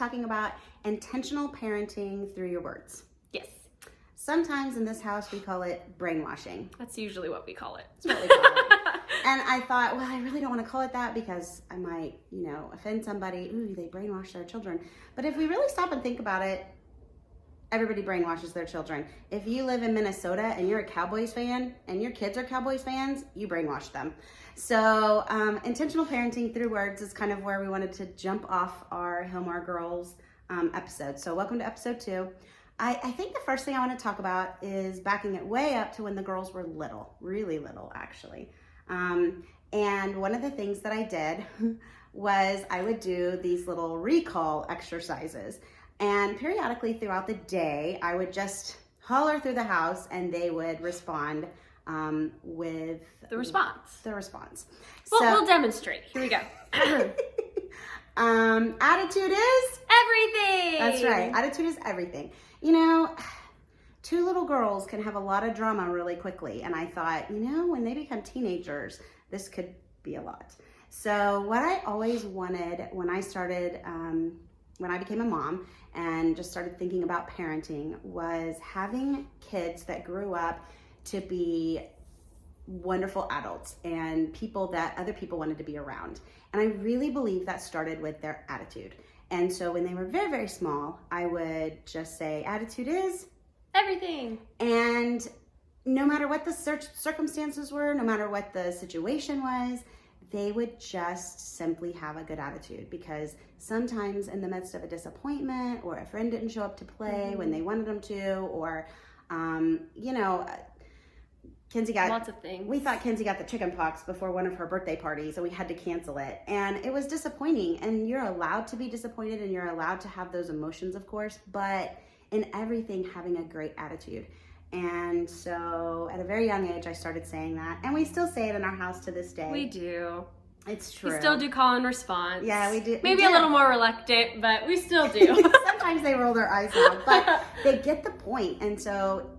talking about intentional parenting through your words. Yes. Sometimes in this house we call it brainwashing. That's usually what we call it. That's what we call it. And I thought, well, I really don't want to call it that because I might, offend somebody. Ooh, they brainwash their children. But if we really stop and think about it, everybody brainwashes their children. If you live in Minnesota and you're a Cowboys fan and your kids are Cowboys fans, you brainwash them. So intentional parenting through words is kind of where we wanted to jump off our Healmore Girls episode. So welcome to episode 2. I think the first thing I want to talk about is backing it way up to when the girls were little, really little actually. And one of the things that I did was I would do these little recall exercises. And periodically throughout the day, I would just holler through the house and they would respond with The response. Well, We'll demonstrate. Here we go. Attitude is everything. That's right. Attitude is everything. Two little girls can have a lot of drama really quickly. And I thought, when they become teenagers, this could be a lot. So what I always wanted when I started, when I became a mom and just started thinking about parenting was having kids that grew up to be wonderful adults and people that other people wanted to be around. And I really believe that started with their attitude. And so when they were very, very small, I would just say, attitude is everything. And no matter what the circumstances were, no matter what the situation was, they would just simply have a good attitude, because sometimes in the midst of a disappointment or a friend didn't show up to play when they wanted them to, or, Kenzie got lots of things. We thought Kenzie got the chicken pox before one of her birthday parties and we had to cancel it. And it was disappointing, and you're allowed to be disappointed and you're allowed to have those emotions, of course, but in everything, having a great attitude. And so at a very young age, I started saying that, and we still say it in our house to this day. We do. It's true. We still do call and response. Yeah, we do. Maybe a little more reluctant, but we still do. Sometimes they roll their eyes now, but they get the point. And so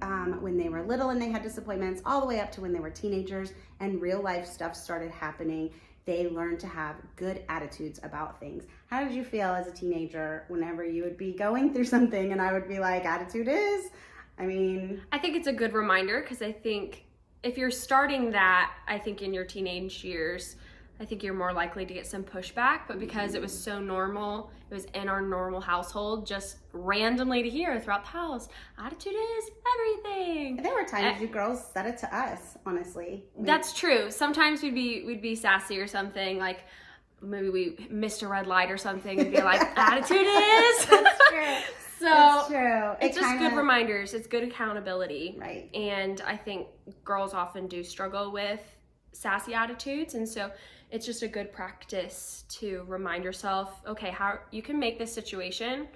when they were little and they had disappointments, all the way up to when they were teenagers and real life stuff started happening, they learned to have good attitudes about things. How did you feel as a teenager whenever you would be going through something and I would be like, attitude is? I think it's a good reminder, because I think if you're starting that, I think in your teenage years, I think you're more likely to get some pushback. But because it was so normal, it was in our normal household, just randomly to hear throughout the house, attitude is everything. There were times you girls said it to us, honestly. That's true. Sometimes we'd be sassy or something, like maybe we missed a red light or something and be like, attitude is. That's true. So that's true. It's just good reminders. It's good accountability. Right. And I think girls often do struggle with sassy attitudes. And so it's just a good practice to remind yourself, okay, how you can make this situation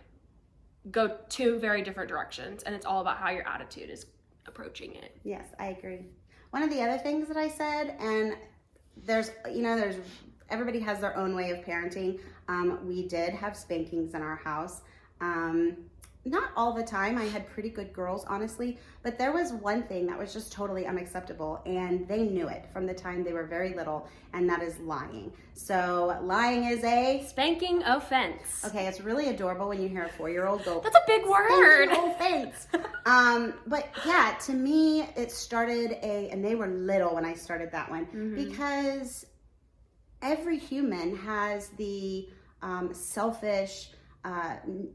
go two very different directions. And it's all about how your attitude is approaching it. Yes, I agree. One of the other things that I said, and there's everybody has their own way of parenting. We did have spankings in our house. Not all the time. I had pretty good girls, honestly, but there was one thing that was just totally unacceptable, and they knew it from the time they were very little, and that is lying. So lying is a spanking offense. Okay, it's really adorable when you hear a 4-year-old go, that's a big word. Offense. But yeah, to me, it started and they were little when I started that one, because every human has the selfish,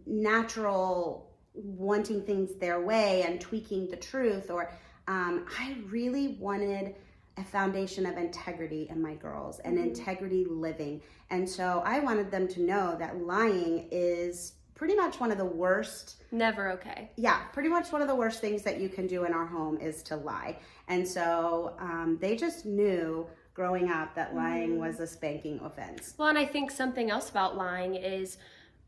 natural wanting things their way and tweaking the truth, or I really wanted a foundation of integrity in my girls and integrity living. And so I wanted them to know that lying is pretty much one of the worst. Never okay. Yeah, pretty much one of the worst things that you can do in our home is to lie. And so they just knew growing up that lying was a spanking offense. Well, and I think something else about lying is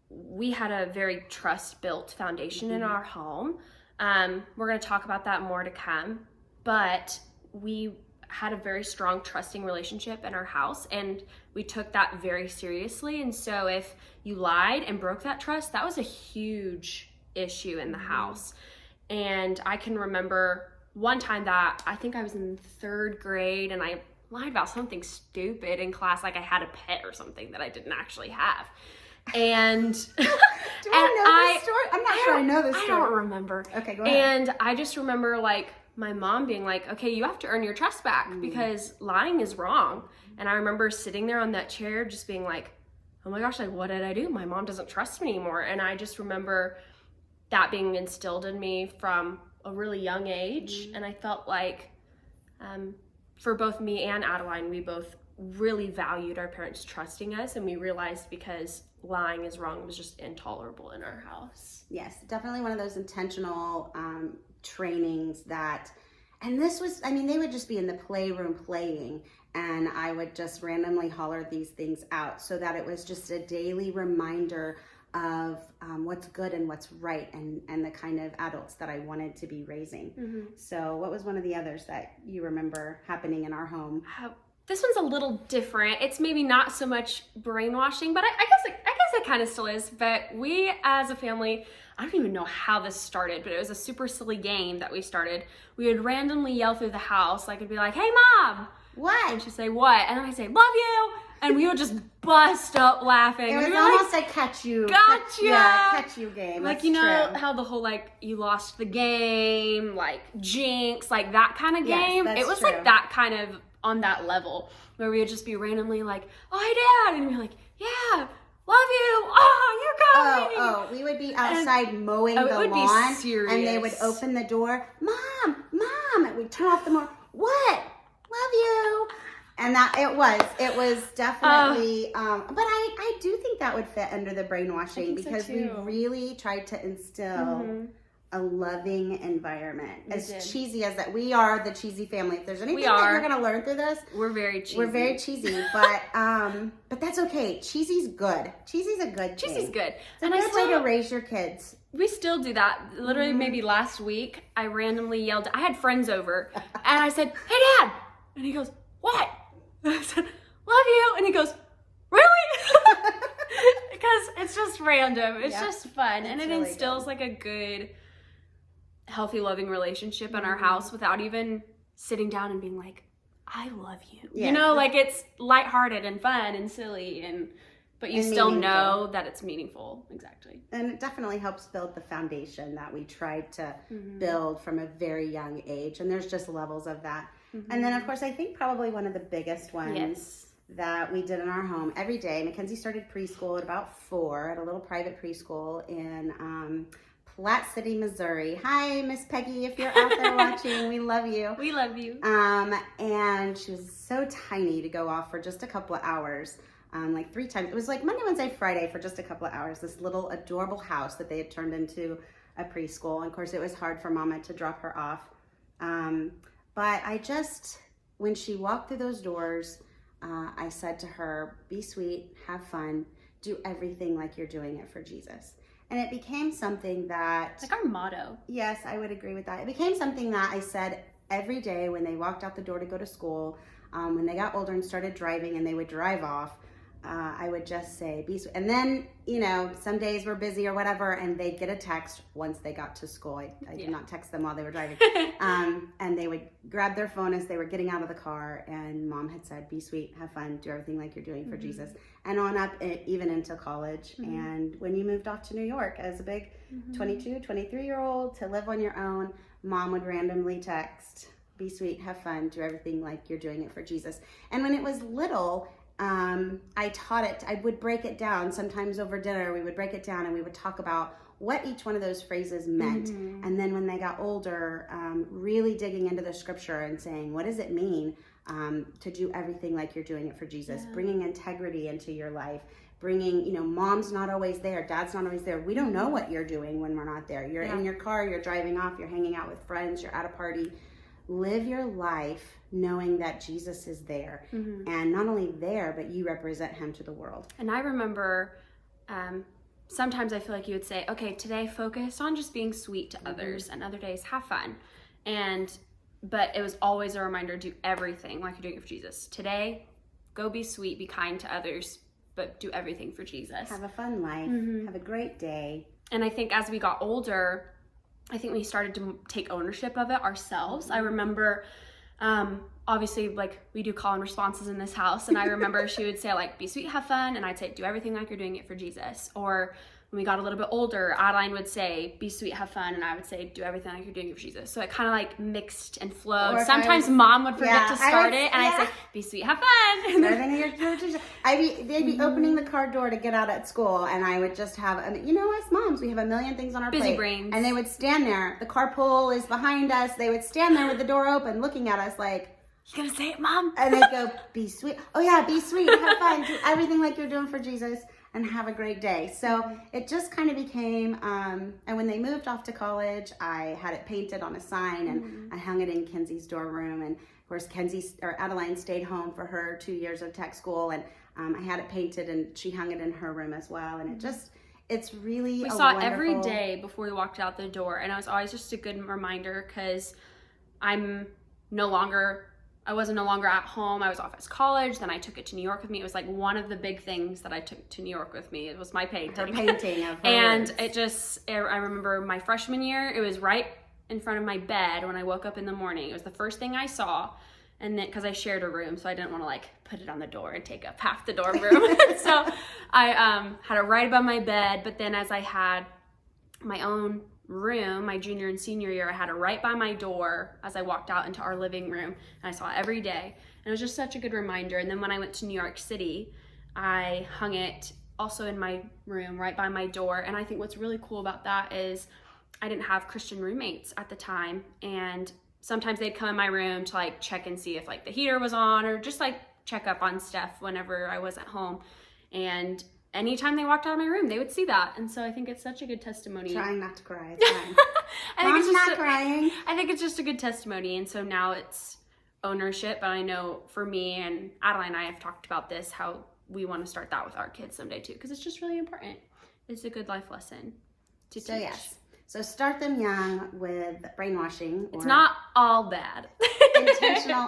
we had a very trust-built foundation in our home. We're going to talk about that more to come, but we had a very strong trusting relationship in our house, and we took that very seriously. And so if you lied and broke that trust, that was a huge issue in the house. And I can remember one time that I think I was in 3rd grade and I lied about something stupid in class, like I had a pet or something that I didn't actually have. And Do I know this story? I'm not sure I know this story. I don't remember. Okay, go ahead. And I just remember like my mom being like, okay, you have to earn your trust back because lying is wrong. And I remember sitting there on that chair just being like, oh my gosh, like what did I do? My mom doesn't trust me anymore. And I just remember that being instilled in me from a really young age. And I felt like for both me and Adeline, we both really valued our parents trusting us, and we realized because lying is wrong, it was just intolerable in our house. Yes, definitely one of those intentional trainings that, and this was, I mean, they would just be in the playroom playing, and I would just randomly holler these things out so that it was just a daily reminder of what's good and what's right, and the kind of adults that I wanted to be raising. So what was one of the others that you remember happening in our home? This one's a little different. It's maybe not so much brainwashing, but I guess it kind of still is. But we as a family, I don't even know how this started, but it was a super silly game that we started. We would randomly yell through the house. Like it'd be like, "Hey mom!" What? And she'd say, "What?" And then I'd say, "Love you!" And we would just bust up laughing. It was we almost like catch you. Gotcha! Catch you game. Like, That's you know true. how the whole, like, you lost the game, like, jinx, like, that kind of game? Yes, it was true. like that kind of on that level where we would just be randomly like, "Oh, hi, Dad." And we'd be like, "Yeah, love you. Oh, you're coming." Oh, we would be outside mowing the it would be lawn, serious. and they would open the door. Mom, and we'd turn off the mower. What? Love you. And that it was definitely, but I do think that would fit under the brainwashing because we really tried to instill a loving environment. As cheesy as that, we are the cheesy family. If there's anything that you're going to learn through this, we're very cheesy. We're very cheesy, but that's okay. Cheesy's good. Cheesy's a good thing. Cheesy's good. It's a good way to raise your kids. We still do that. Literally, maybe last week, I randomly yelled. I had friends over, and I said, "Hey, Dad!" And he goes, "What?" And I said, "Love you." And he goes, "Really?" Because it's just random. It's just fun, and it really instills like a good, healthy, loving relationship in our house without even sitting down and being like, "I love you." You know, like it's lighthearted and fun and silly, but you still know that it's meaningful. Exactly. And it definitely helps build the foundation that we tried to build from a very young age. And there's just levels of that. And then, of course, I think probably one of the biggest ones that we did in our home every day, Mackenzie started preschool at about 4 at a little private preschool in Platte City, Missouri. Hi, Miss Peggy, if you're out there watching, we love you. We love you. And she was so tiny to go off for just a couple of hours. Like 3 times. It was like Monday, Wednesday, Friday for just a couple of hours. This little adorable house that they had turned into a preschool. And of course, it was hard for Mama to drop her off. But I just, when she walked through those doors, I said to her, "Be sweet, have fun, do everything like you're doing it for Jesus." And it became something that... It's like our motto. Yes, I would agree with that. It became something that I said every day when they walked out the door to go to school. When they got older and started driving and they would drive off, I would just say, "Be sweet." And then, you know, some days were busy or whatever, and they'd get a text once they got to school. I did not text them while they were driving. And they would grab their phone as they were getting out of the car, and Mom had said, "Be sweet, have fun, do everything like you're doing for Jesus." And on up, even into college. And when you moved off to New York as a big 22, 23-year-old to live on your own, Mom would randomly text, "Be sweet, have fun, do everything like you're doing it for Jesus." And when it was little, I taught it, I would break it down. Sometimes over dinner, we would break it down and we would talk about what each one of those phrases meant. And then when they got older, really digging into the scripture and saying, what does it mean to do everything like you're doing it for Jesus? Bringing integrity into your life. Bringing, you know, Mom's not always there, Dad's not always there. We don't know what you're doing when we're not there. You're in your car, you're driving off, you're hanging out with friends, you're at a party. Live your life knowing that Jesus is there. And not only there, but you represent him to the world. And I remember sometimes I feel like you would say, "Okay, today focus on just being sweet to others, and other days have fun." But it was always a reminder, do everything like you're doing it for Jesus. Today, go be sweet, be kind to others, but do everything for Jesus. Have a fun life. Have a great day. And I think as we got older, I think we started to take ownership of it ourselves. I remember Obviously, like, we do call and responses in this house, and I remember she would say, like, be sweet, have fun, and I'd say, do everything like you're doing it for Jesus. Or when we got a little bit older, Adeline would say, be sweet, have fun, and I would say, do everything like you're doing it for Jesus. So it kind of like mixed and flowed. Sometimes Mom would forget to start it, and I'd say, be sweet, have fun. They'd be opening the car door to get out at school, and I would just have, you know, us moms, we have a million things on our plate. Busy brains. And they would stand there. The carpool is behind us. They would stand there with the door open, looking at us like, you gonna say it, Mom? And they'd go, be sweet. Oh yeah, be sweet, have fun, do everything like you're doing for Jesus, and have a great day. So it just kind of became, and when they moved off to college, I had it painted on a sign, and I hung it in Kenzie's dorm room. And of course, Adeline stayed home for her 2 years of tech school, and I had it painted, and she hung it in her room as well. And it's really we saw it every day before we walked out the door, and it was always just a good reminder, because I wasn't no longer at home. I was off at college. Then I took it to New York with me. It was like one of the big things that I took to New York with me. It was my painting. Her painting of her and words. I remember my freshman year, it was right in front of my bed when I woke up in the morning. It was the first thing I saw. And then, because I shared a room, so I didn't want to like put it on the door and take up half the dorm room. So I had it right above my bed. But then as I had my own room, my junior and senior year, I had it right by my door as I walked out into our living room, and I saw it every day, and it was just such a good reminder. And then when I went to New York City, I hung it also in my room right by my door. And I think what's really cool about that is I didn't have Christian roommates at the time, and sometimes they'd come in my room to like check and see if like the heater was on, or just like check up on stuff whenever I was at home. And anytime they walked out of my room, they would see that. And so I think it's such a good testimony. Trying not to cry. It's fine. Mom's not crying. I think it's just a good testimony. And so now it's ownership. But I know for me, and Adeline and I have talked about this, how we want to start that with our kids someday too, because it's just really important. It's a good life lesson to teach. Yes. So start them young with brainwashing. It's not all bad.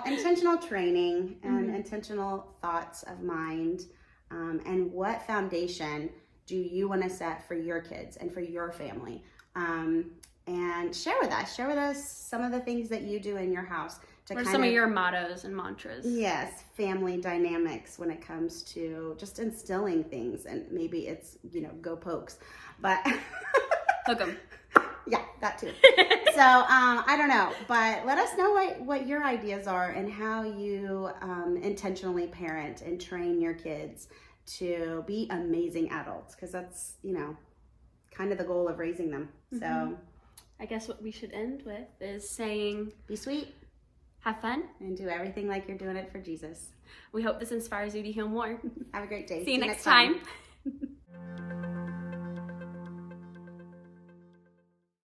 intentional training and intentional thoughts of mind. And what foundation do you want to set for your kids and for your family? And share with us some of the things that you do in your house. What are some of your mottos and mantras? Yes, family dynamics when it comes to just instilling things. And maybe it's, go Pokes. But hook 'em. Yeah, that too. So I don't know, but let us know what your ideas are and how you intentionally parent and train your kids to be amazing adults, because that's kind of the goal of raising them. So I guess what we should end with is saying, be sweet, have fun, and do everything like you're doing it for Jesus. We hope this inspires you to heal more. Have a great day. See you next time.